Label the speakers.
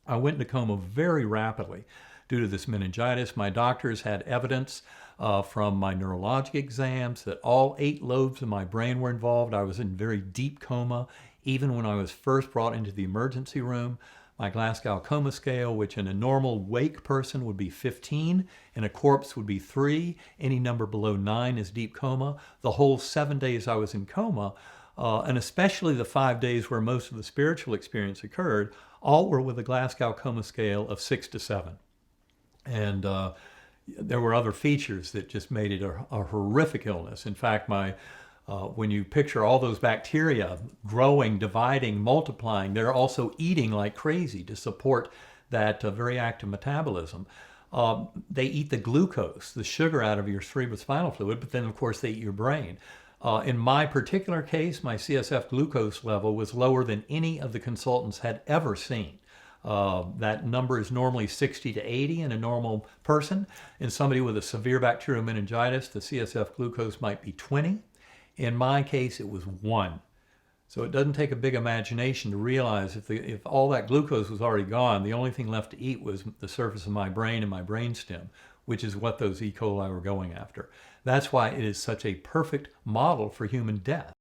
Speaker 1: I went into coma very rapidly due to this meningitis. My doctors had evidence from my neurologic exams that all 8 lobes of my brain were involved. I was in very deep coma even when I was first brought into the emergency room. My Glasgow coma scale, which in a normal wake person would be 15, in a corpse would be 3. Any number below 9 is deep coma. The whole 7 days I was in coma, and especially the 5 days where most of the spiritual experience occurred, all were with a Glasgow coma scale of 6 to 7. And there were other features that just made it a horrific illness. In fact, when you picture all those bacteria growing, dividing, multiplying, they're also eating like crazy to support that very active metabolism. They eat the glucose, the sugar out of your cerebrospinal fluid, but then of course they eat your brain. In my particular case, my CSF glucose level was lower than any of the consultants had ever seen. That number is normally 60 to 80 in a normal person. In somebody with a severe bacterial meningitis, the CSF glucose might be 20. In my case, it was 1. So it doesn't take a big imagination to realize if all that glucose was already gone, the only thing left to eat was the surface of my brain and my brainstem, which is what those E. coli were going after. That's why it is such a perfect model for human death.